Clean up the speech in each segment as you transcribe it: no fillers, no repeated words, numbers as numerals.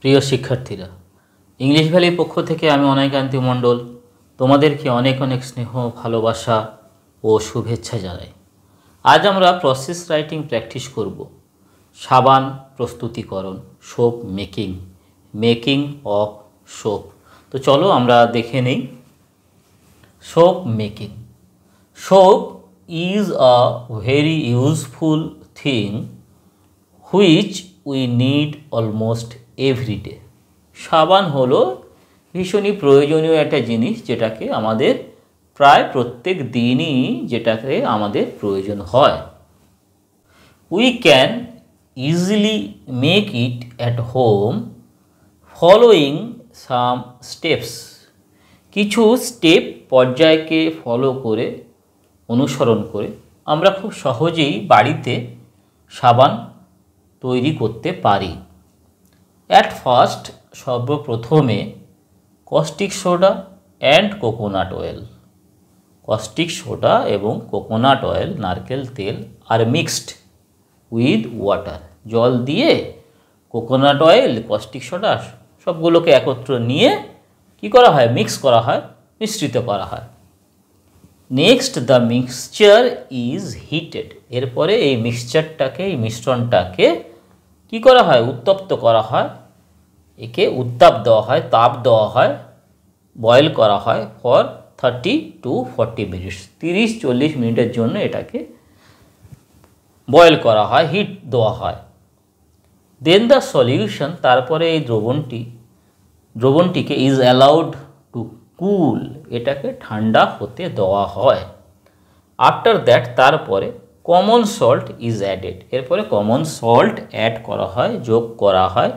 প্রিয় শিক্ষার্থীরা, ইংলিশ ভ্যালির পক্ষ থেকে আমি অনায়কান্তি মণ্ডল তোমাদেরকে অনেক অনেক স্নেহ, ভালোবাসা ও শুভেচ্ছা জানাই। আজ আমরা প্রসেস রাইটিং প্র্যাকটিস করব। সাবান প্রস্তুতিকরণ, soap making, making of soap. তো চলো আমরা দেখে নেই। Soap making. Soap is a very useful thing which we need almost every day. সাবান হলো ভীষণই প্রয়োজনীয় একটা জিনিস যেটাকে আমাদের প্রায় প্রত্যেক দিনই আমাদের প্রয়োজন হয়। We can easily make it at home following some steps. কিছু স্টেপ পর্যায়কে ফলো করে, অনুসরণ করে আমরা খুব সহজেই বাড়িতে সাবান তৈরি করতে পারি। অ্যাট ফার্স্ট, সর্বপ্রথমে caustic soda and coconut oil. Caustic soda এবং কোকোনাট অয়েল, নারকেল তেল আর মিক্সড উইথ ওয়াটার। জল দিয়ে কোকোনাট অয়েল, কস্টিক সোডা সবগুলোকে একত্র নিয়ে কি করা হয়? মিক্স করা হয়, মিশ্রিত করা হয়। Next the mixture is heated. এরপরে এই মিক্সচারটাকে, এই মিশ্রণটাকে কি করা হয়? উত্তপ্ত করা হয়। একে উত্তাপ দেওয়া হয়, তাপ দেওয়া হয়, বয়েল করা হয় ফর 30 to 40 মিনিটস। 30-40 মিনিটের জন্য এটাকে বয়েল করা হয়, হিট দেওয়া হয়। দেন দ্য সলিউশন, তারপরে এই দ্রবণটিকে ইজ অ্যালাউড টু কুল, এটাকে ঠান্ডা হতে দেওয়া হয়। আফটার দ্যাট, তারপরে কমন সল্ট ইজ অ্যাডেড। এরপরে কমন সল্ট অ্যাড করা হয়, যোগ করা হয়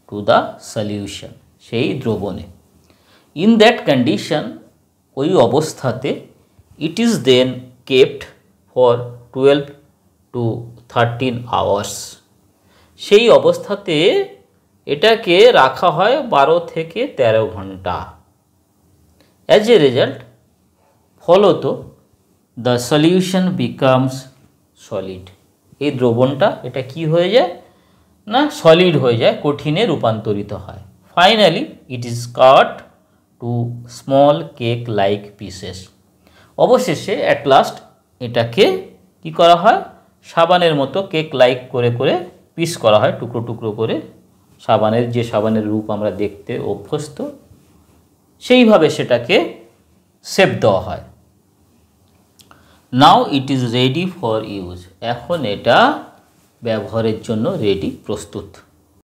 টু দ্য সলিউশন, সেই দ্রবণে। ইন দ্যাট কন্ডিশন, ওই অবস্থাতে, it is then kept for 12 to 13 hours. সেই অবস্থাতে এটাকে রাখা হয় 12 থেকে 13 ঘন্টা। অ্যাজ এ রেজাল্ট, ফলত দ্য সলিউশন বিকামস সলিড। এই দ্রবণটা এটা কি হয়ে যায় না? সলিড হয়ে যায়, কঠিনে রূপান্তরিত হয়। Finally it is cut to small cake like pieces. অবশেষে অ্যাট লাস্ট এটাকে কি করা হয়? সাবানের মতো কেক লাইক করে করে পিস করা হয়, টুকরো টুকরো করে। সাবানের রূপ আমরা দেখতে অভ্যস্ত, সেইভাবে সেটাকে শেপ দেওয়া হয়। Now it is ready for use. এখন এটা ব্যবহারের জন্য রেডি, প্রস্তুত।